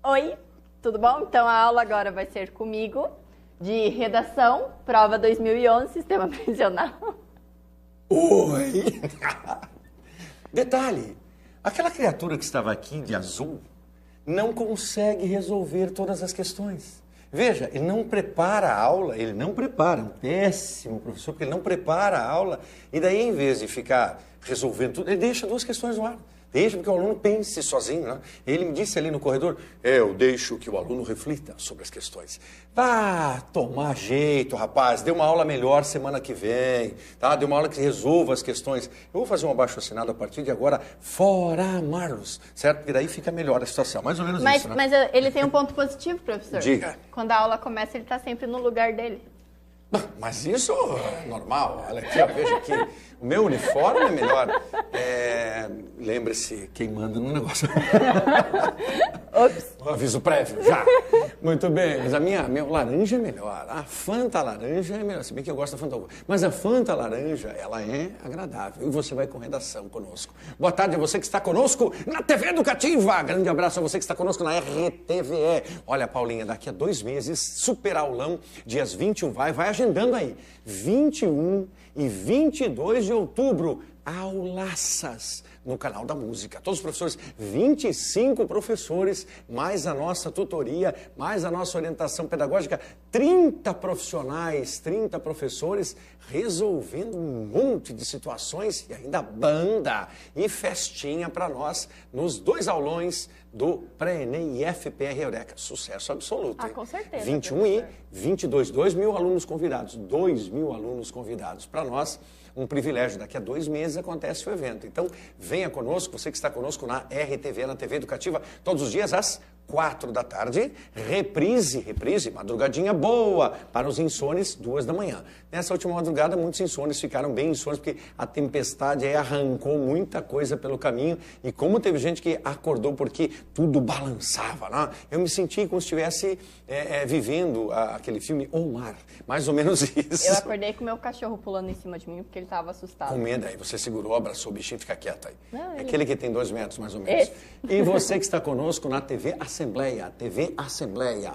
Oi, tudo bom? Então a aula agora vai ser comigo, de redação, prova 2011, sistema prisional. Oi! Detalhe, aquela criatura que estava aqui de azul não consegue resolver todas as questões. Veja, ele não prepara a aula, ele não prepara, um péssimo professor, porque ele não prepara a aula e daí em vez de ficar resolvendo tudo, ele deixa duas questões no ar. Deixa que o aluno pense sozinho, né? Ele me disse ali no corredor, eu deixo que o aluno reflita sobre as questões. Vá tomar jeito, rapaz, dê uma aula melhor semana que vem, tá? Dê uma aula que resolva as questões. Eu vou fazer um abaixo-assinado a partir de agora, fora Marlos, certo? Porque daí fica melhor a situação, mais ou menos isso, né? Mas ele tem um ponto positivo, professor. Diga. Quando a aula começa, ele está sempre no lugar dele. Mas isso é normal. Olha aqui, ó, veja aqui. O meu uniforme é melhor. Lembre-se, quem manda no negócio. Ops. Um aviso prévio, já. Muito bem, mas a minha laranja é melhor. A Fanta laranja é melhor. Se bem que eu gosto da Fanta uva. Mas a Fanta laranja, ela é agradável. E você vai com redação conosco. Boa tarde a você que está conosco na TV Educativa. Grande abraço a você que está conosco na RTVE. Olha, Paulinha, daqui a 2 meses, super aulão, dias 21, vai agendando aí. 21 e 22 de outubro, aulaças no canal da música. Todos os professores, 25 professores, mais a nossa tutoria, mais a nossa orientação pedagógica, 30 profissionais, 30 professores, resolvendo um monte de situações e ainda banda e festinha para nós nos 2 aulões do Pré-ENEM e FPR Eureka. Sucesso absoluto. Ah, com certeza. 21 professor. e 22, 2.000 alunos convidados, 2.000 alunos convidados. Para nós, um privilégio. Daqui a 2 meses acontece o evento. Então, venha conosco, você que está conosco na RTV, na TV Educativa, todos os dias às 4 da tarde. Reprise, madrugadinha boa para os insones, 2 da manhã. Nessa última madrugada, muitos insones ficaram bem insones, porque a tempestade aí arrancou muita coisa pelo caminho. E como teve gente que acordou porque tudo balançava, né? Eu me senti como se estivesse vivendo aquele filme O Mar. Mais ou menos isso. Eu acordei com o meu cachorro pulando em cima de mim, porque ele estava assustado. Com medo, aí você segurou, abraçou o bichinho, fica quieto aí. Não, ele... Aquele que tem 2 metros, mais ou menos. Esse. E você que está conosco na TV Assembleia.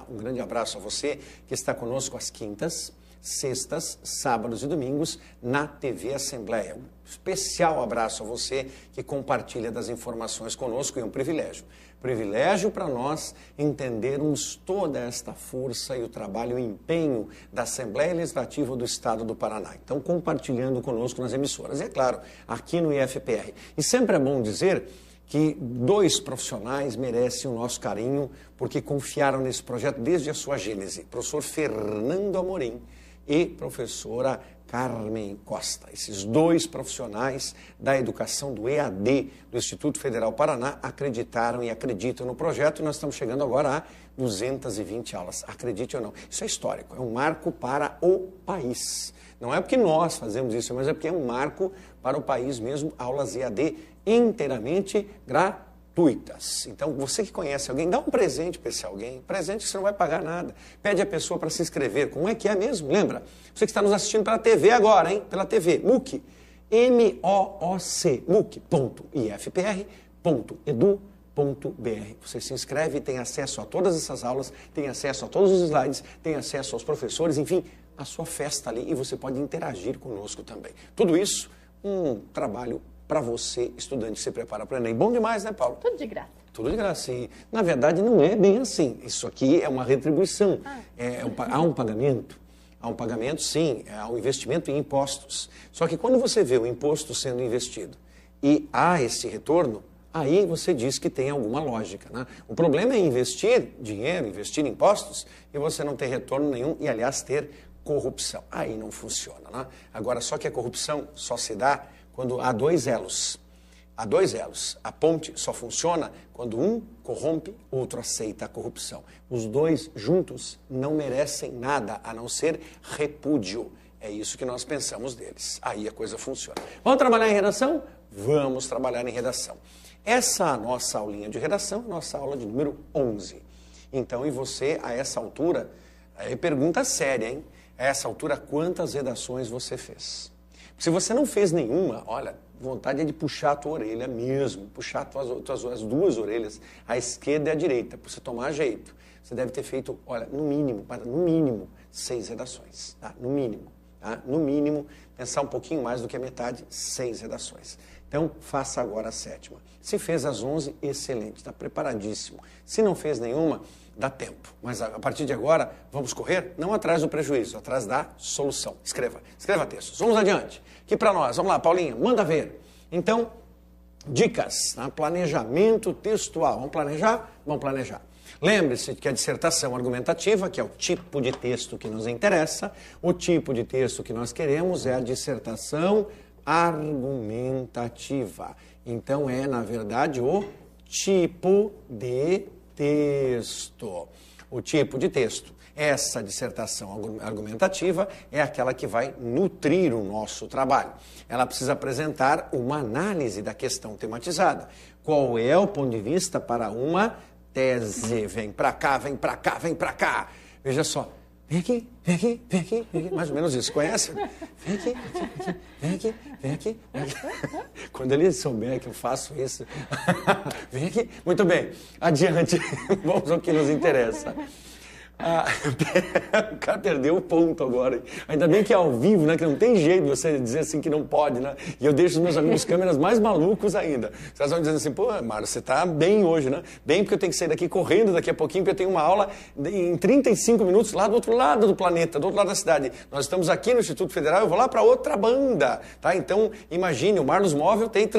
Um grande abraço a você que está conosco às quintas, sextas, sábados e domingos na TV Assembleia. Um especial abraço a você que compartilha das informações conosco e um privilégio. Privilégio para nós entendermos toda esta força e o trabalho e o empenho da Assembleia Legislativa do Estado do Paraná. Então, compartilhando conosco nas emissoras. E, é claro, aqui no IFPR. E sempre é bom dizer que 2 profissionais merecem o nosso carinho porque confiaram nesse projeto desde a sua gênese. Professor Fernando Amorim e professora Carmen Costa. Esses 2 profissionais da educação do EAD do Instituto Federal Paraná acreditaram e acreditam no projeto e nós estamos chegando agora a 220 aulas. Acredite ou não, isso é histórico, é um marco para o país. Não é porque nós fazemos isso, mas é porque é um marco para o país mesmo, aulas EAD inteiramente gratuitas. Então, você que conhece alguém, dá um presente para esse alguém, presente que você não vai pagar nada. Pede a pessoa para se inscrever. Como é que é mesmo? Lembra? Você que está nos assistindo pela TV agora, hein? Pela TV, MOOC, M-O-O-C, mooc.ifpr.edu.br. Você se inscreve e tem acesso a todas essas aulas, tem acesso a todos os slides, tem acesso aos professores, enfim, a sua festa ali e você pode interagir conosco também. Tudo isso, um trabalho para você, estudante que se prepara para o Enem. Bom demais, né, Paulo? Tudo de graça. Tudo de graça. E, na verdade, não é bem assim. Isso aqui é uma retribuição. Há um pagamento. Há um pagamento, sim. Há um investimento em impostos. Só que quando você vê o imposto sendo investido e há esse retorno, aí você diz que tem alguma lógica, né? O problema é investir dinheiro, investir em impostos e você não ter retorno nenhum e, aliás, ter corrupção. Aí não funciona, né? Agora, só que a corrupção só se dá quando há 2 elos. Há 2 elos. A ponte só funciona quando um corrompe, outro aceita a corrupção. Os 2 juntos não merecem nada a não ser repúdio. É isso que nós pensamos deles. Aí a coisa funciona. Vamos trabalhar em redação? Vamos trabalhar em redação. Essa nossa aulinha de redação é a nossa aula de número 11. Então, e você, a essa altura, pergunta séria, hein? A essa altura, quantas redações você fez? Se você não fez nenhuma, olha, vontade é de puxar a tua orelha mesmo, puxar as duas orelhas, a esquerda e a direita, para você tomar jeito. Você deve ter feito, olha, no mínimo, 6 redações, tá? No mínimo, tá? No mínimo, pensar um pouquinho mais do que a metade, 6 redações. Então, faça agora a 7ª. Se fez as 11, excelente, está preparadíssimo. Se não fez nenhuma, dá tempo. Mas a partir de agora, vamos correr não atrás do prejuízo, atrás da solução. Escreva textos. Vamos adiante. Aqui para nós, vamos lá, Paulinha, manda ver. Então, dicas, tá? Planejamento textual. Vamos planejar? Vamos planejar. Lembre-se que a dissertação argumentativa, que é o tipo de texto que nos interessa, o tipo de texto que nós queremos é a dissertação argumentativa. Então, é, na verdade, o tipo de texto. O tipo de texto. Essa dissertação argumentativa é aquela que vai nutrir o nosso trabalho. Ela precisa apresentar uma análise da questão tematizada. Qual é o ponto de vista para uma tese? Vem pra cá, vem pra cá, vem pra cá. Veja só. Vem aqui, vem aqui, vem aqui, vem aqui. Mais ou menos isso, conhece? Vem aqui, vem aqui, vem aqui, vem aqui. Quando ele souber que eu faço isso, vem aqui. Muito bem, adiante, vamos ao que nos interessa. O cara perdeu o ponto agora. Hein? Ainda bem que é ao vivo, né? Que não tem jeito de você dizer assim que não pode, né? E eu deixo os meus amigos câmeras mais malucos ainda. Vocês vão dizendo assim, pô, Mário, você tá bem hoje, né? Bem porque eu tenho que sair daqui correndo daqui a pouquinho, porque eu tenho uma aula em 35 minutos lá do outro lado do planeta, do outro lado da cidade. Nós estamos aqui no Instituto Federal, eu vou lá para outra banda, tá? Então, imagine, o Marlos Móvel tenta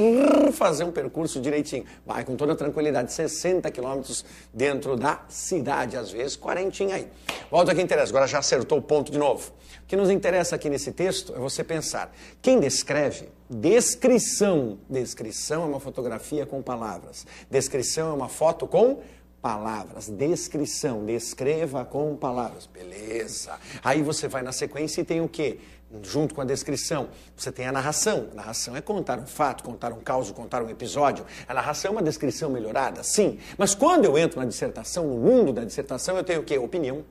fazer um percurso direitinho. Vai com toda tranquilidade, 60 quilômetros dentro da cidade, às vezes 40 aí. Volta aqui interessa, agora já acertou o ponto de novo. O que nos interessa aqui nesse texto é você pensar. Quem descreve? Descrição. Descrição é uma fotografia com palavras. Descrição é uma foto com palavras. Descrição. Descreva com palavras. Beleza. Aí você vai na sequência e tem o quê? Junto com a descrição, você tem a narração. A narração é contar um fato, contar um caso, contar um episódio. A narração é uma descrição melhorada, sim. Mas quando eu entro na dissertação, no mundo da dissertação, eu tenho o quê? Opinião.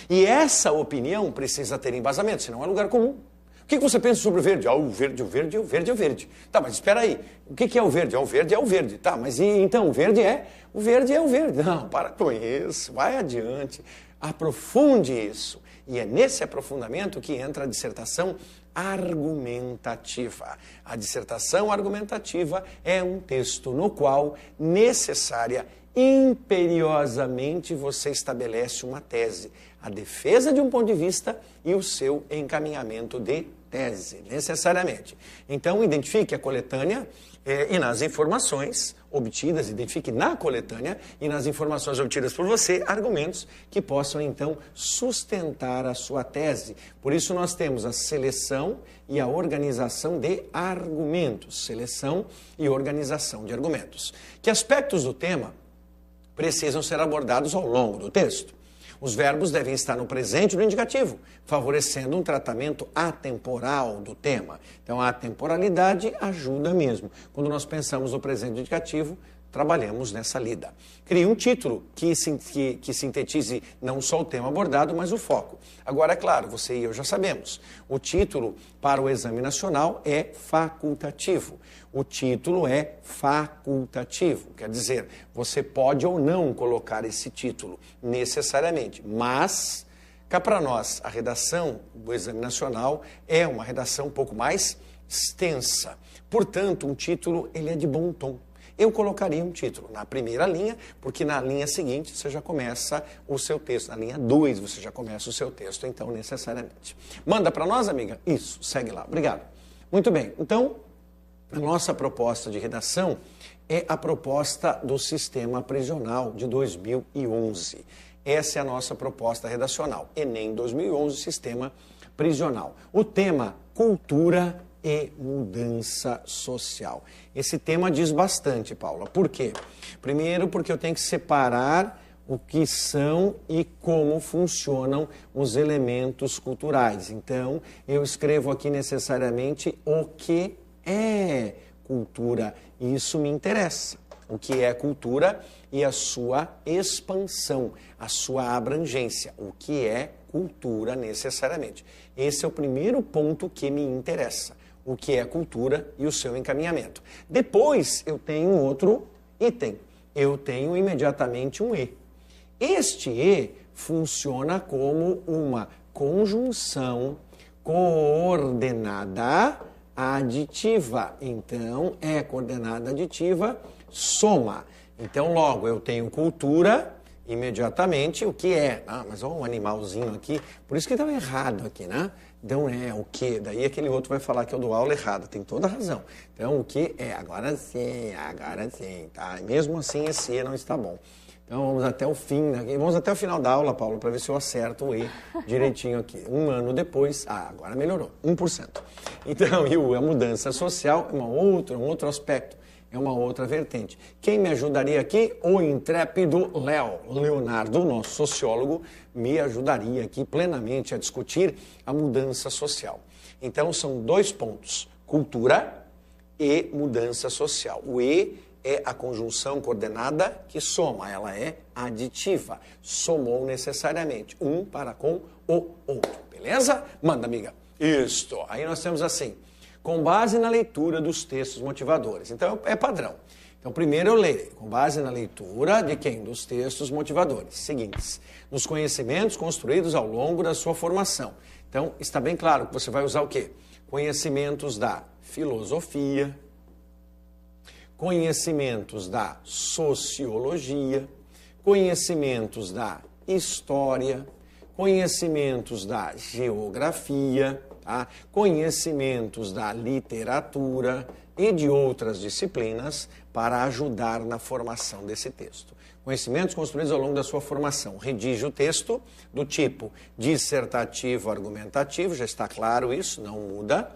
E essa opinião precisa ter embasamento, senão é lugar comum. O que você pensa sobre o verde? Ah, o verde, o verde, o verde é o verde. Tá, mas espera aí. O que é o verde? O verde é o verde. Tá, mas e então o verde é? O verde é o verde. Não, para com isso. Vai adiante. Aprofunde isso. E é nesse aprofundamento que entra a dissertação argumentativa. A dissertação argumentativa é um texto no qual, necessária, imperiosamente, você estabelece uma tese, a defesa de um ponto de vista e o seu encaminhamento de tese, necessariamente. Então, identifique a coletânea e nas informações obtidas, identifique na coletânea e nas informações obtidas por você, argumentos que possam, então, sustentar a sua tese. Por isso, nós temos a seleção e a organização de argumentos. Seleção e organização de argumentos. Que aspectos do tema precisam ser abordados ao longo do texto? Os verbos devem estar no presente e no indicativo, favorecendo um tratamento atemporal do tema. Então, a atemporalidade ajuda mesmo. Quando nós pensamos no presente e indicativo, trabalhamos nessa lida. Crie um título que sintetize não só o tema abordado, mas o foco. Agora, é claro, você e eu já sabemos, o título para o Exame Nacional é facultativo. O título é facultativo, quer dizer, você pode ou não colocar esse título necessariamente, mas cá para nós, a redação do Exame Nacional é uma redação um pouco mais extensa. Portanto, um título ele é de bom tom. Eu colocaria um título na primeira linha, porque na linha seguinte você já começa o seu texto. Na linha 2 você já começa o seu texto, então, necessariamente. Manda para nós, amiga? Isso, segue lá. Obrigado. Muito bem, então, a nossa proposta de redação é a proposta do Sistema Prisional de 2011. Essa é a nossa proposta redacional. Enem 2011, Sistema Prisional. O tema, cultura e mudança social. Esse tema diz bastante, Paula. Por quê? Primeiro, porque eu tenho que separar o que são e como funcionam os elementos culturais. Então, eu escrevo aqui necessariamente o que é cultura. Isso me interessa. O que é cultura e a sua expansão, a sua abrangência. O que é cultura necessariamente. Esse é o primeiro ponto que me interessa. o que é cultura e o seu encaminhamento. Depois eu tenho outro item, eu tenho imediatamente um E. Este E funciona como uma conjunção coordenada aditiva. Então, é coordenada aditiva, soma. Então, logo, eu tenho cultura, imediatamente, o que é? Ah, mas olha um animalzinho aqui, por isso que deu errado aqui, né? Então, é o que? Daí aquele outro vai falar que eu dou aula errada, tem toda a razão. Então, o que é? Agora sim, tá? Mesmo assim, esse E não está bom. Então, vamos até o fim, né? Vamos até o final da aula, Paulo, para ver se eu acerto o E direitinho aqui. Um ano depois, agora melhorou, 1%. Então, e a mudança social é um outro aspecto, é uma outra vertente. Quem me ajudaria aqui? O intrépido Leonardo, nosso sociólogo, me ajudaria aqui plenamente a discutir a mudança social. Então, são 2 pontos, cultura e mudança social. O E é a conjunção coordenada que soma, ela é aditiva. Somou necessariamente um para com o outro, beleza? Manda, amiga. Isto. Aí nós temos assim, com base na leitura dos textos motivadores. Então, é padrão. Então, primeiro eu leio, com base na leitura de quem? Dos textos motivadores. Seguintes, nos conhecimentos construídos ao longo da sua formação. Então, está bem claro que você vai usar o quê? Conhecimentos da filosofia, conhecimentos da sociologia, conhecimentos da história, conhecimentos da geografia, tá? Conhecimentos da literatura e de outras disciplinas para ajudar na formação desse texto. Conhecimentos construídos ao longo da sua formação. Redige o texto do tipo dissertativo, argumentativo, já está claro isso, não muda,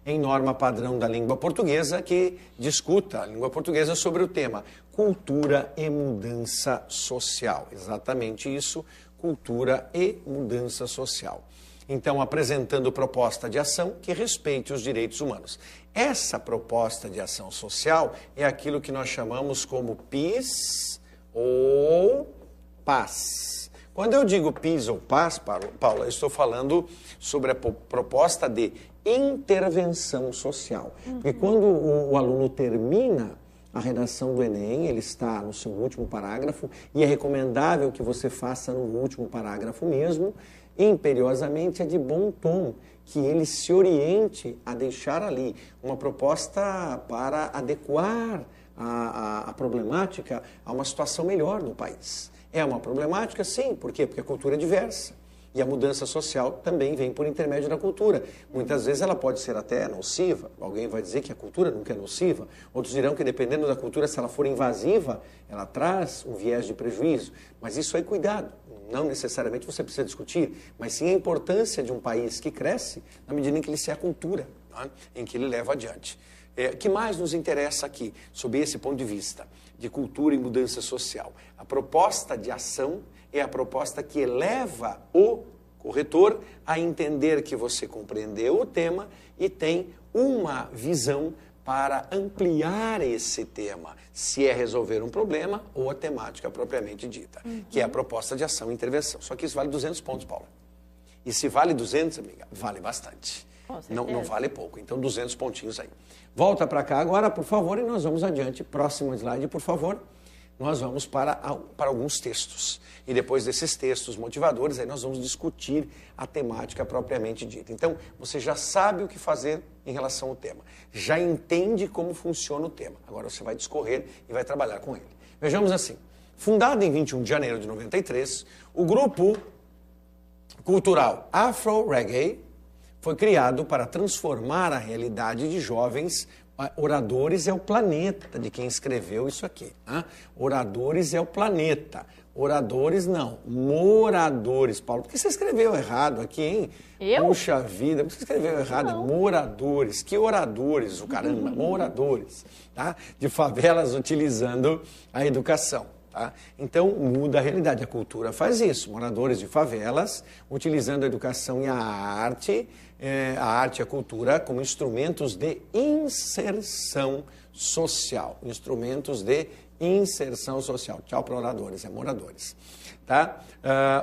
em norma padrão da língua portuguesa, que discuta a língua portuguesa sobre o tema cultura e mudança social. Exatamente isso, cultura e mudança social. Então, apresentando proposta de ação que respeite os direitos humanos. Essa proposta de ação social é aquilo que nós chamamos como PIS ou PAS. Quando eu digo PIS ou PAS, Paula, eu estou falando sobre a proposta de intervenção social. Porque quando o aluno termina a redação do Enem, ele está no seu último parágrafo, e é recomendável que você faça no último parágrafo mesmo, imperiosamente é de bom tom que ele se oriente a deixar ali uma proposta para adequar a problemática a uma situação melhor no país. É uma problemática, sim. Por quê? Porque a cultura é diversa. E a mudança social também vem por intermédio da cultura. Muitas vezes ela pode ser até nociva. Alguém vai dizer que a cultura nunca é nociva. Outros dirão que dependendo da cultura, se ela for invasiva, ela traz um viés de prejuízo. Mas isso aí, cuidado. Não necessariamente você precisa discutir, mas sim a importância de um país que cresce na medida em que ele se é a cultura, tá? Em que ele leva adiante. O que mais nos interessa aqui, sob esse ponto de vista, de cultura e mudança social? A proposta de ação é a proposta que eleva o corretor a entender que você compreendeu o tema e tem uma visão para ampliar esse tema, se é resolver um problema ou a temática propriamente dita, que é a proposta de ação e intervenção. Só que isso vale 200 pontos, Paula. E se vale 200, amiga, vale bastante. Não vale pouco. Então, 200 pontinhos aí. Volta para cá agora, por favor, e nós vamos adiante. Próximo slide, por favor. Nós vamos para alguns textos. E depois desses textos motivadores, aí nós vamos discutir a temática propriamente dita. Então, você já sabe o que fazer em relação ao tema. Já entende como funciona o tema. Agora você vai discorrer e vai trabalhar com ele. Vejamos assim. Fundado em 21 de janeiro de 93, o grupo cultural Afro Reggae foi criado para transformar a realidade de jovens. Oradores é o planeta de quem escreveu isso aqui. Hein? Oradores é o planeta. Oradores não, moradores. Paulo, por que você escreveu errado aqui, hein? Eu? Puxa vida, por que você escreveu errado? Não. Moradores. Que oradores, o caramba, moradores. Tá? De favelas utilizando a educação. Tá? Então, muda a realidade. A cultura faz isso. Moradores de favelas, utilizando a educação e a arte e a cultura como instrumentos de inserção social. Instrumentos de inserção social. Tchau para oradores, é moradores. Tá?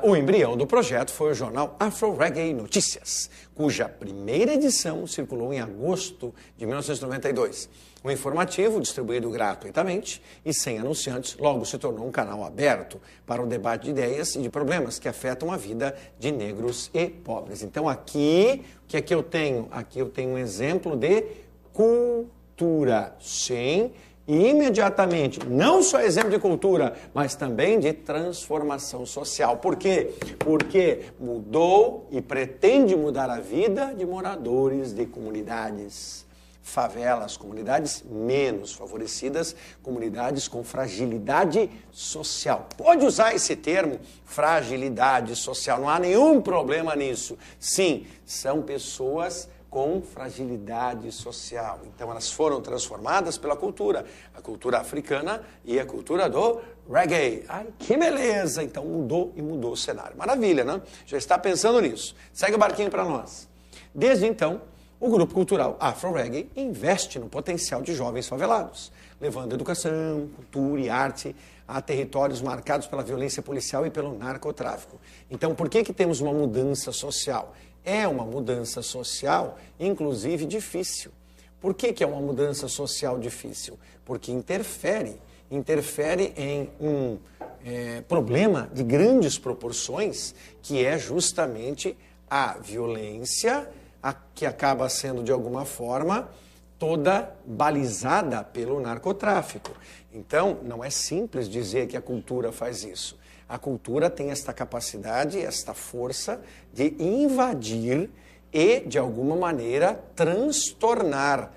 O embrião do projeto foi o jornal Afro Reggae Notícias, cuja primeira edição circulou em agosto de 1992. O informativo, distribuído gratuitamente e sem anunciantes, logo se tornou um canal aberto para o debate de ideias e de problemas que afetam a vida de negros e pobres. Então aqui, o que é que eu tenho? Aqui eu tenho um exemplo de cultura, sim, e imediatamente, não só exemplo de cultura, mas também de transformação social. Por quê? Porque mudou e pretende mudar a vida de moradores de comunidades favelas, comunidades menos favorecidas, comunidades com fragilidade social. Pode usar esse termo, fragilidade social, não há nenhum problema nisso. Sim, são pessoas com fragilidade social. Então elas foram transformadas pela cultura, a cultura africana e a cultura do reggae. Ai, que beleza! Então mudou e mudou o cenário. Maravilha, né? Já está pensando nisso. Segue o barquinho para nós. Desde então, o grupo cultural Afro Reggae investe no potencial de jovens favelados, levando educação, cultura e arte a territórios marcados pela violência policial e pelo narcotráfico. Então, por que temos uma mudança social? É uma mudança social, inclusive, difícil. Por que é uma mudança social difícil? Porque interfere em um problema de grandes proporções, que é justamente a violência, que acaba sendo, de alguma forma, toda balizada pelo narcotráfico. Então, não é simples dizer que a cultura faz isso. A cultura tem esta capacidade, esta força de invadir e, de alguma maneira, transformar.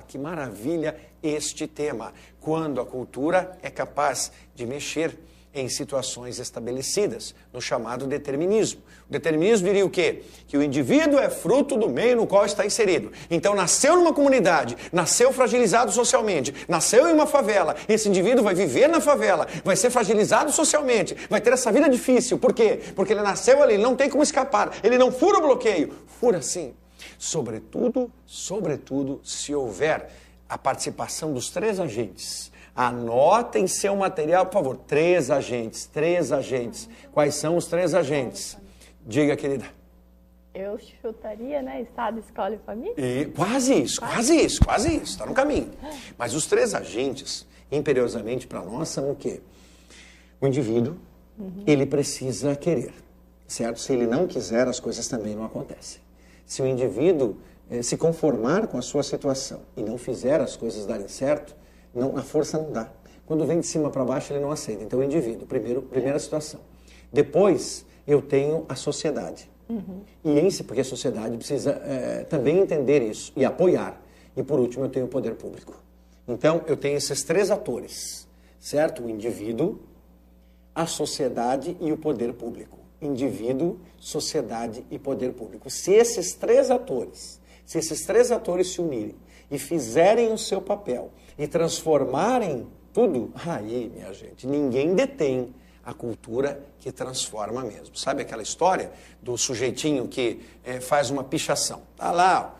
Que maravilha este tema! Quando a cultura é capaz de mexer em situações estabelecidas, no chamado determinismo. O determinismo diria o quê? Que o indivíduo é fruto do meio no qual está inserido. Então, nasceu numa comunidade, nasceu fragilizado socialmente, nasceu em uma favela, esse indivíduo vai viver na favela, vai ser fragilizado socialmente, vai ter essa vida difícil. Por quê? Porque ele nasceu ali, ele não tem como escapar, ele não fura o bloqueio. Fura sim. Sobretudo, se houver a participação dos 3 agentes. Anotem seu material, por favor. 3 agentes. Quais são os 3 agentes? Diga, querida. Eu chutaria, né? Estado, escola e família? Quase isso. Está no caminho. Mas os 3 agentes, imperiosamente para nós, são o quê? O indivíduo, ele precisa querer, certo? Se ele não quiser, as coisas também não acontecem. Se o indivíduo se conformar com a sua situação e não fizer as coisas darem certo, não, a força não dá. Quando vem de cima para baixo, ele não aceita. Então, o indivíduo, primeira situação. Depois, eu tenho a sociedade. Porque a sociedade precisa também entender isso e apoiar. E, por último, eu tenho o poder público. Então, eu tenho esses 3 atores, certo? O indivíduo, a sociedade e o poder público. Indivíduo, sociedade e poder público. Se esses 3 atores se unirem e fizerem o seu papel e transformarem tudo, aí, minha gente, ninguém detém a cultura que transforma mesmo. Sabe aquela história do sujeitinho que faz uma pichação? Tá lá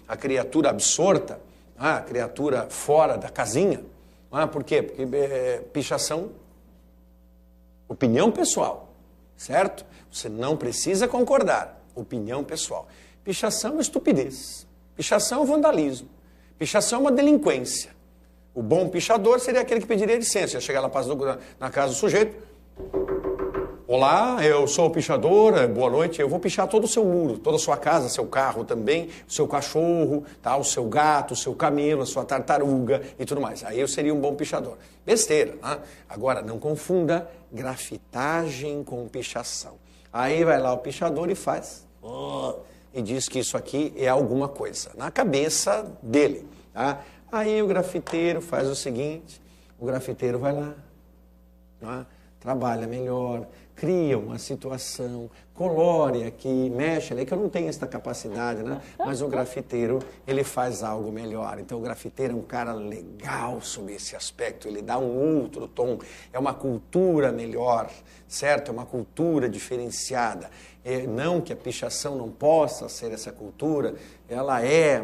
a criatura absorta, a criatura fora da casinha. Por quê? Porque pichação, opinião pessoal, certo? Você não precisa concordar, opinião pessoal. Pichação é estupidez. Pichação é vandalismo. Pichação é uma delinquência. O bom pichador seria aquele que pediria licença. Ia chegar lá na casa do sujeito. Olá, eu sou o pichador, boa noite. Eu vou pichar todo o seu muro, toda a sua casa, seu carro também, o seu cachorro, tá? O seu gato, o seu camelo, a sua tartaruga e tudo mais. Aí eu seria um bom pichador. Besteira, né? Agora, não confunda grafitagem com pichação. Aí vai lá o pichador e faz... e diz que isso aqui é alguma coisa, na cabeça dele. Tá? Aí o grafiteiro faz o seguinte, o grafiteiro vai lá, tá? Trabalha melhor, cria uma situação, colore, que mexe ali, que eu não tenho essa capacidade, né? Mas o grafiteiro, ele faz algo melhor. Então o grafiteiro é um cara legal sob esse aspecto, ele dá um outro tom, é uma cultura melhor, certo? É uma cultura diferenciada. Não que a pichação não possa ser essa cultura, ela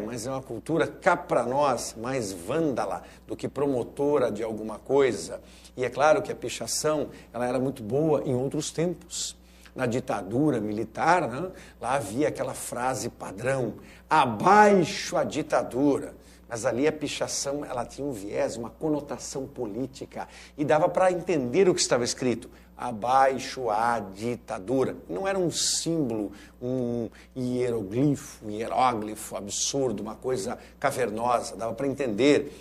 mas é uma cultura cá para nós, mais vândala do que promotora de alguma coisa. E é claro que a pichação, ela era muito boa em outros tempos. Na ditadura militar, né, lá havia aquela frase padrão, abaixo a ditadura. Mas ali a pichação, ela tinha um viés, uma conotação política, e dava para entender o que estava escrito, abaixo a ditadura. Não era um símbolo, um hieróglifo absurdo, uma coisa cavernosa, dava para entender.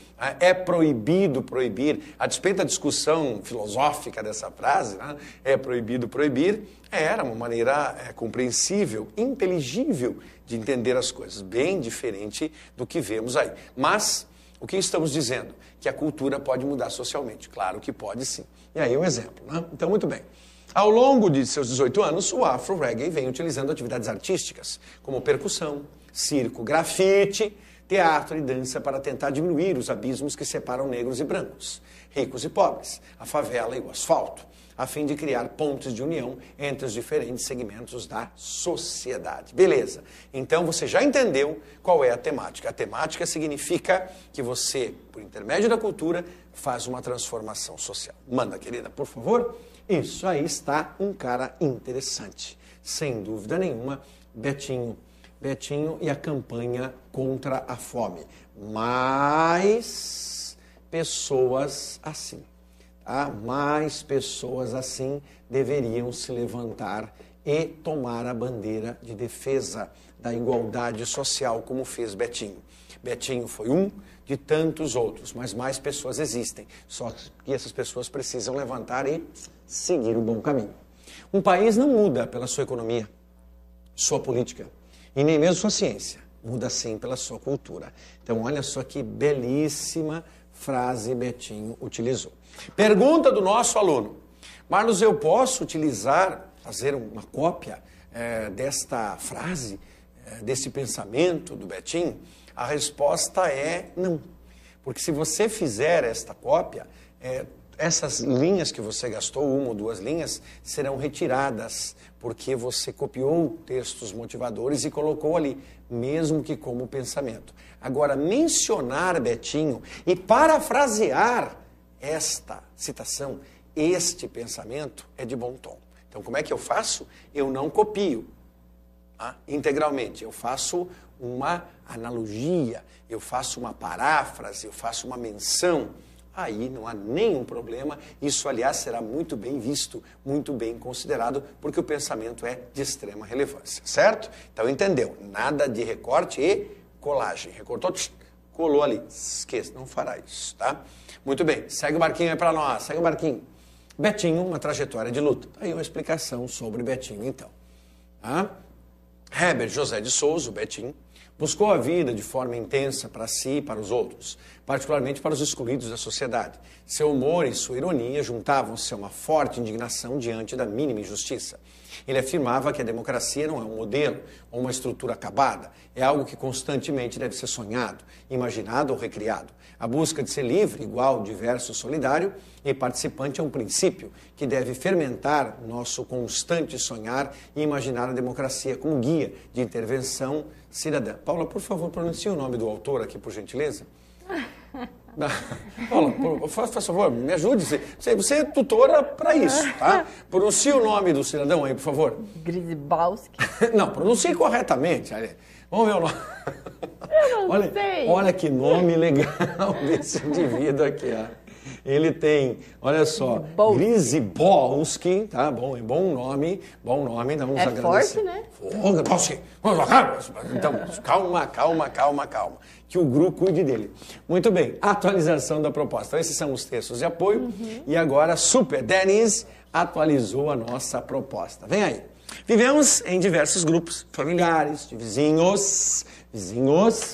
É proibido proibir, a despeito da discussão filosófica dessa frase, né? É proibido proibir, era uma maneira compreensível, inteligível de entender as coisas, bem diferente do que vemos aí. Mas, o que estamos dizendo? Que a cultura pode mudar socialmente. Claro que pode sim. E aí um exemplo, né? Então, muito bem. Ao longo de seus 18 anos, o Afro Reggae vem utilizando atividades artísticas, como percussão, circo, grafite, teatro e dança para tentar diminuir os abismos que separam negros e brancos, ricos e pobres, a favela e o asfalto, a fim de criar pontes de união entre os diferentes segmentos da sociedade. Beleza. Então você já entendeu qual é a temática. A temática significa que você, por intermédio da cultura, faz uma transformação social. Manda, querida, por favor. Isso aí está um cara interessante. Sem dúvida nenhuma, Betinho e a campanha contra a fome. Mais pessoas assim. Mais pessoas assim deveriam se levantar e tomar a bandeira de defesa da igualdade social, como fez Betinho. Betinho foi um de tantos outros, mas mais pessoas existem. Só que essas pessoas precisam levantar e seguir o bom caminho. Um país não muda pela sua economia, sua política, e nem mesmo sua ciência. Muda sim pela sua cultura. Então, olha só que belíssima frase Betinho utilizou. Pergunta do nosso aluno. Marlos, eu posso fazer uma cópia desta frase, desse pensamento do Betinho? A resposta é não. Porque se você fizer esta cópia, essas linhas que você gastou, uma ou duas linhas, serão retiradas, porque você copiou textos motivadores e colocou ali, mesmo que como pensamento. Agora, mencionar Betinho e parafrasear esta citação, este pensamento, é de bom tom. Então, como é que eu faço? Eu não copio integralmente, eu faço uma analogia, eu faço uma paráfrase, eu faço uma menção. Aí não há nenhum problema, isso, aliás, será muito bem visto, muito bem considerado, porque o pensamento é de extrema relevância, certo? Então, entendeu? Nada de recorte e colagem. Recortou, colou ali. Esqueça, não fará isso, tá? Muito bem, segue o barquinho aí para nós, segue o barquinho. Betinho, uma trajetória de luta. Aí uma explicação sobre Betinho, então. Herbert José de Souza, o Betinho, buscou a vida de forma intensa para si e para os outros, particularmente para os excluídos da sociedade. Seu humor e sua ironia juntavam-se a uma forte indignação diante da mínima injustiça. Ele afirmava que a democracia não é um modelo ou uma estrutura acabada, é algo que constantemente deve ser sonhado, imaginado ou recriado. A busca de ser livre, igual, diverso, solidário e participante é um princípio que deve fermentar nosso constante sonhar e imaginar a democracia como guia de intervenção cidadã. Paula, por favor, pronuncie o nome do autor aqui, por gentileza. Paula, faz favor, me ajude. Você é tutora para isso, tá? Pronuncie o nome do cidadão aí, por favor. Grzybalski. Não, pronuncie corretamente. Vamos ver o nome. Eu não sei. Olha que nome legal desse indivíduo aqui, ó. Ele tem, olha só, Grzybalski, tá bom? É bom nome, vamos agradecer. Forte, né? Então, calma. Que o Gru cuide dele. Muito bem, atualização da proposta. Então, esses são os textos de apoio. E agora, Super Dennis atualizou a nossa proposta. Vem aí. Vivemos em diversos grupos familiares, de vizinhos,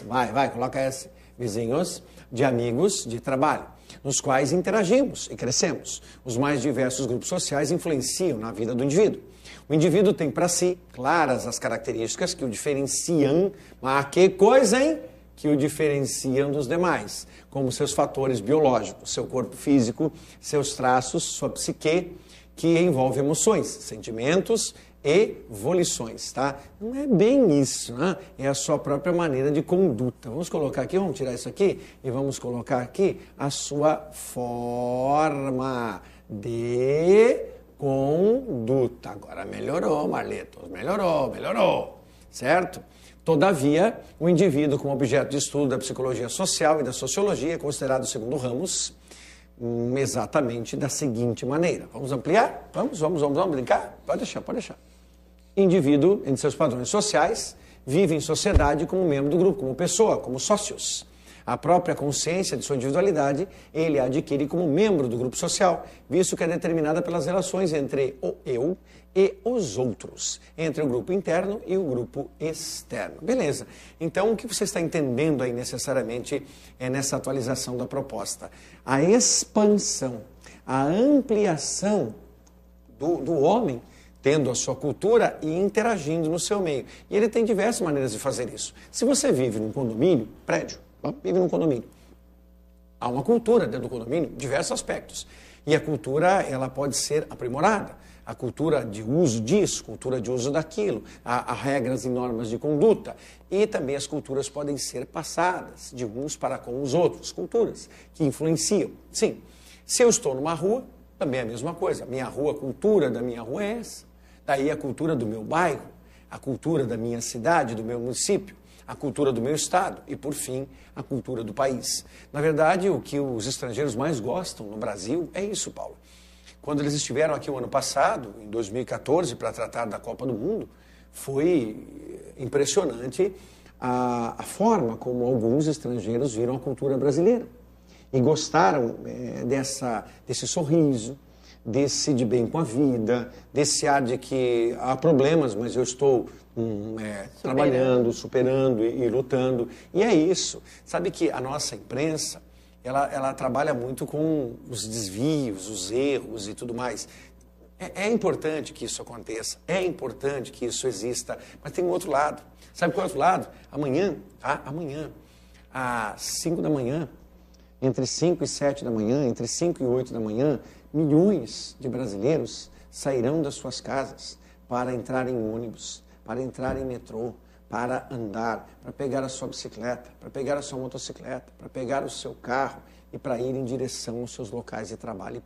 vai, coloca esse, vizinhos, de amigos, de trabalho, nos quais interagimos e crescemos. Os mais diversos grupos sociais influenciam na vida do indivíduo. O indivíduo tem para si claras as características que o diferenciam, mas que coisa, hein? Que o diferenciam dos demais, como seus fatores biológicos, seu corpo físico, seus traços, sua psique, que envolve emoções, sentimentos e volições, tá? Não é bem isso, né? É a sua própria maneira de conduta. Vamos colocar aqui, vamos tirar isso aqui e vamos colocar aqui a sua forma de conduta. Agora melhorou, Marletos, melhorou, certo? Todavia, o indivíduo como objeto de estudo da psicologia social e da sociologia é considerado, segundo Ramos, exatamente da seguinte maneira. Vamos ampliar? Vamos brincar? Pode deixar. Indivíduo, entre seus padrões sociais, vive em sociedade como membro do grupo, como pessoa, como sócios. A própria consciência de sua individualidade ele adquire como membro do grupo social, visto que é determinada pelas relações entre o eu e os outros, entre o grupo interno e o grupo externo. Beleza. Então, o que você está entendendo aí necessariamente é nessa atualização da proposta? A expansão, a ampliação do homem tendo a sua cultura e interagindo no seu meio. E ele tem diversas maneiras de fazer isso. Se você vive num condomínio, prédio, vive num condomínio, há uma cultura dentro do condomínio, diversos aspectos. E a cultura, ela pode ser aprimorada. A cultura de uso disso, cultura de uso daquilo, há regras e normas de conduta. E também as culturas podem ser passadas de uns para com os outros, culturas que influenciam. Sim, se eu estou numa rua, também é a mesma coisa. Minha rua, a cultura da minha rua é essa. Daí a cultura do meu bairro, a cultura da minha cidade, do meu município, a cultura do meu estado e, por fim, a cultura do país. Na verdade, o que os estrangeiros mais gostam no Brasil é isso, Paulo. Quando eles estiveram aqui o ano passado, em 2014, para tratar da Copa do Mundo, foi impressionante a forma como alguns estrangeiros viram a cultura brasileira e gostaram desse sorriso, desse de bem com a vida, desse ar de que há problemas, mas eu estou trabalhando, superando e lutando. E é isso. Sabe que a nossa imprensa, ela trabalha muito com os desvios, os erros e tudo mais. É importante que isso aconteça, é importante que isso exista, mas tem um outro lado. Sabe qual é o outro lado? Amanhã, às 5 da manhã, entre 5 e 7 da manhã, entre 5 e 8 da manhã, milhões de brasileiros sairão das suas casas para entrar em ônibus, para entrar em metrô, para andar, para pegar a sua bicicleta, para pegar a sua motocicleta, para pegar o seu carro e para ir em direção aos seus locais de trabalho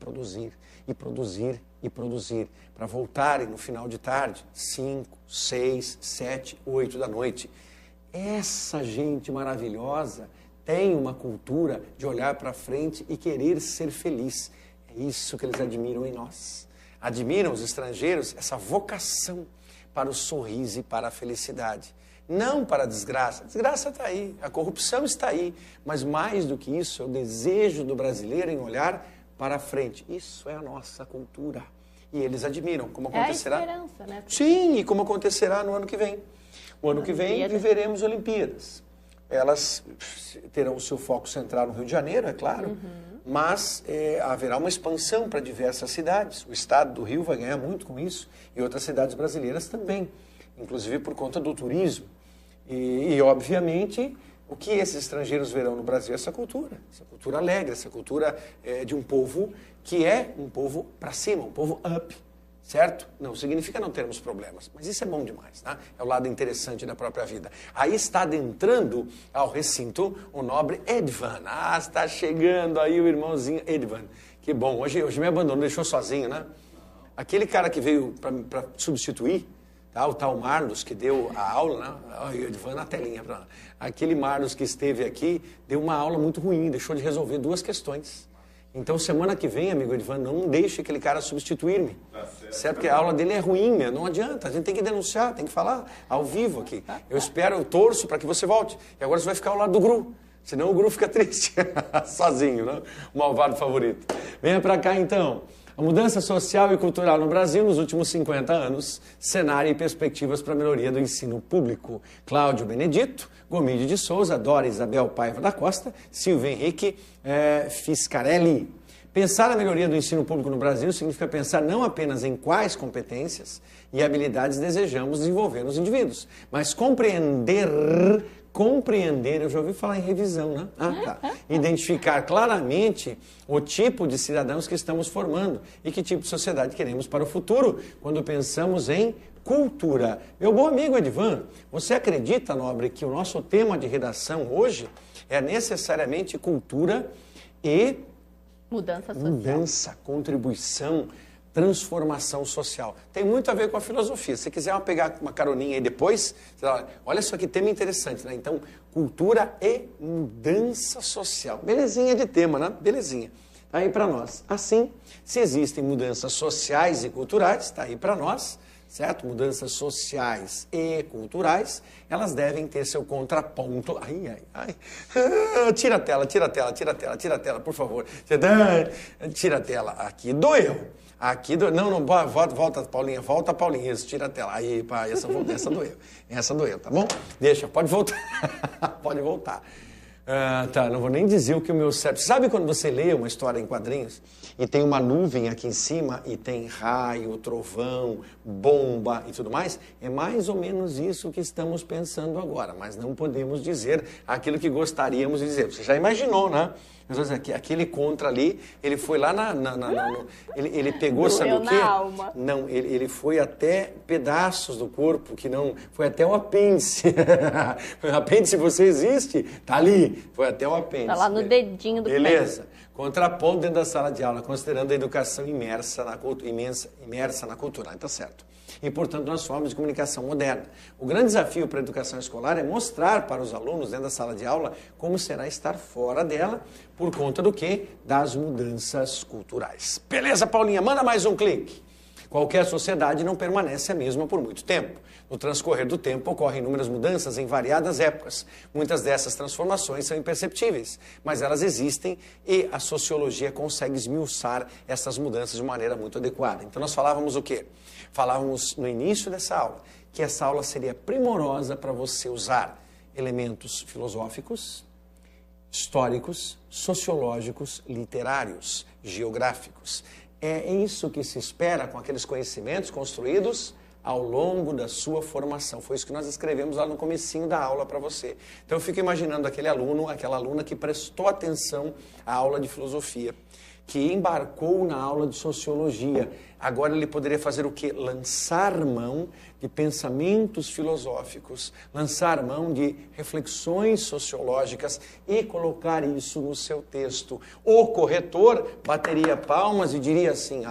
e produzir, para voltarem no final de tarde, 5, 6, 7, 8 da noite. Essa gente maravilhosa tem uma cultura de olhar para frente e querer ser feliz. É isso que eles admiram em nós. Admiram os estrangeiros essa vocação para o sorriso e para a felicidade. Não para a desgraça. A desgraça está aí, a corrupção está aí. Mas mais do que isso, é o desejo do brasileiro em olhar para frente. Isso é a nossa cultura. E eles admiram. Como acontecerá? É a esperança, né? Sim, e como acontecerá no ano que vem. O ano que vem viveremos Olimpíadas. Elas terão o seu foco central no Rio de Janeiro, é claro, mas haverá uma expansão para diversas cidades. O estado do Rio vai ganhar muito com isso e outras cidades brasileiras também, inclusive por conta do turismo. E obviamente, o que esses estrangeiros verão no Brasil é essa cultura alegre, essa cultura de um povo que é um povo para cima, um povo up. Certo? Não significa não termos problemas, mas isso é bom demais, tá? É o lado interessante da própria vida. Aí está adentrando ao recinto o nobre Edvan. Ah, está chegando aí o irmãozinho Edvan. Que bom, hoje me abandonou, deixou sozinho, né? Aquele cara que veio para substituir, tá? O tal Marlos que deu a aula, né? Olha o Edvan na telinha. Aquele Marlos que esteve aqui deu uma aula muito ruim, deixou de resolver 2 questões. Então, semana que vem, amigo Edvan, não deixe aquele cara substituir-me. Certo? Porque a aula dele é ruim, não adianta. A gente tem que denunciar, tem que falar ao vivo aqui. Eu torço para que você volte. E agora você vai ficar ao lado do Gru. Senão o Gru fica triste, sozinho, né? O malvado favorito. Venha para cá, então. A mudança social e cultural no Brasil nos últimos 50 anos, cenário e perspectivas para a melhoria do ensino público. Cláudio Benedito, Gomide de Souza, Dora Isabel Paiva da Costa, Silvio Henrique Fiscarelli. Pensar na melhoria do ensino público no Brasil significa pensar não apenas em quais competências e habilidades desejamos desenvolver nos indivíduos, mas compreender, eu já ouvi falar em revisão, né? Identificar claramente o tipo de cidadãos que estamos formando e que tipo de sociedade queremos para o futuro quando pensamos em cultura. Meu bom amigo Edvan, você acredita, nobre, que o nosso tema de redação hoje é necessariamente cultura e mudança social. Mudança, contribuição, transformação social. Tem muito a ver com a filosofia. Se quiser pegar uma caroninha aí depois, olha só que tema interessante, né? Então, cultura e mudança social. Belezinha de tema, né? Belezinha. Tá aí para nós. Assim, se existem mudanças sociais e culturais, tá aí para nós, certo? Mudanças sociais e culturais, elas devem ter seu contraponto. Tira a tela, por favor. Tira a tela. Aqui doeu. Não, volta, Paulinha, Isso, tira a tela. Aí, pá, essa doeu, tá bom? Deixa, pode voltar. Pode voltar. Não vou nem dizer o que o meu cérebro... Sabe quando você lê uma história em quadrinhos e tem uma nuvem aqui em cima e tem raio, trovão, bomba e tudo mais? É mais ou menos isso que estamos pensando agora, mas não podemos dizer aquilo que gostaríamos de dizer. Você já imaginou, né? Aquele contra ali, ele foi lá ele pegou, sabe o quê? Na alma. Não, ele foi até pedaços do corpo, que não... Foi até o apêndice. O apêndice, você existe? Tá ali. Foi até o apêndice. Tá lá no dedinho do pé. Beleza. Contraponto dentro da sala de aula, considerando a educação imersa na cultura. Tá certo. E, portanto, nas formas de comunicação moderna. O grande desafio para a educação escolar é mostrar para os alunos dentro da sala de aula como será estar fora dela, por conta do quê? Das mudanças culturais. Beleza, Paulinha? Manda mais um clique. Qualquer sociedade não permanece a mesma por muito tempo. No transcorrer do tempo, ocorrem inúmeras mudanças em variadas épocas. Muitas dessas transformações são imperceptíveis, mas elas existem e a sociologia consegue esmiuçar essas mudanças de maneira muito adequada. Então, nós falávamos o quê? Falávamos no início dessa aula que essa aula seria primorosa para você usar elementos filosóficos, históricos, sociológicos, literários, geográficos. É isso que se espera com aqueles conhecimentos construídos ao longo da sua formação. Foi isso que nós escrevemos lá no comecinho da aula para você. Então eu fico imaginando aquele aluno, aquela aluna que prestou atenção à aula de filosofia, que embarcou na aula de sociologia. Agora ele poderia fazer o quê? Lançar mão de pensamentos filosóficos, lançar mão de reflexões sociológicas e colocar isso no seu texto. O corretor bateria palmas e diria assim: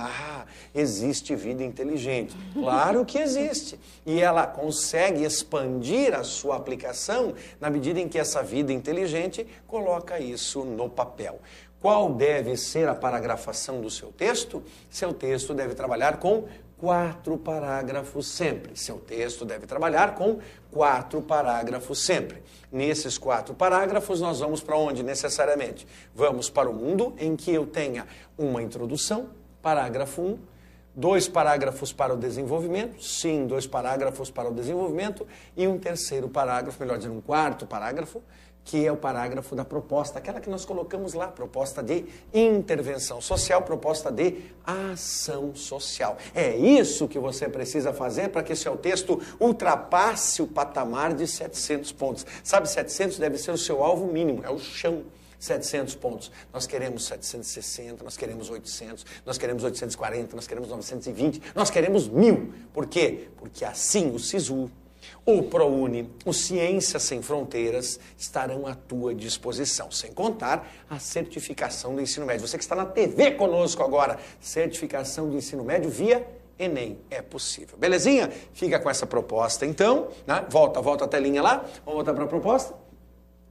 existe vida inteligente. Claro que existe. E ela consegue expandir a sua aplicação na medida em que essa vida inteligente coloca isso no papel. Qual deve ser a paragrafação do seu texto? Seu texto deve trabalhar com 4 parágrafos sempre. Seu texto deve trabalhar com 4 parágrafos sempre. Nesses 4 parágrafos, nós vamos para onde necessariamente? Vamos para o mundo em que eu tenha uma introdução, parágrafo 1, 2 parágrafos para o desenvolvimento, sim, 2 parágrafos para o desenvolvimento, e um terceiro parágrafo, melhor dizendo, um 4º parágrafo, que é o parágrafo da proposta, aquela que nós colocamos lá, proposta de intervenção social, proposta de ação social. É isso que você precisa fazer para que seu texto ultrapasse o patamar de 700 pontos. Sabe, 700 deve ser o seu alvo mínimo, é o chão. 700 pontos. Nós queremos 760, nós queremos 800, nós queremos 840, nós queremos 920, nós queremos 1000. Por quê? Porque assim o SISU, o ProUni, o Ciências Sem Fronteiras estarão à tua disposição, sem contar a certificação do ensino médio. Você que está na TV conosco agora, certificação de ensino médio via Enem, é possível. Belezinha? Fica com essa proposta então, né? Volta a telinha lá, vamos voltar para a proposta.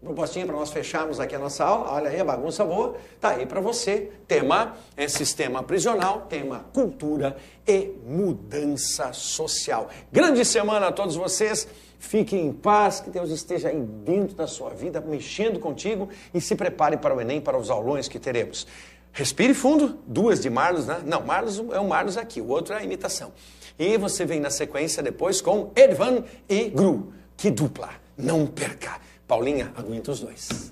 Propostinha para nós fecharmos aqui a nossa aula. Olha aí a bagunça boa. Tá aí para você. Tema é sistema prisional, tema cultura e mudança social. Grande semana a todos vocês. Fiquem em paz, que Deus esteja aí dentro da sua vida, mexendo contigo, e se prepare para o Enem, para os aulões que teremos. Respire fundo, 2 de Marlos, né? Não, Marlos é o Marlos aqui, o outro é a imitação. E você vem na sequência depois com Edvan e Gru. Que dupla! Não perca! Paulinha, aguenta os 2.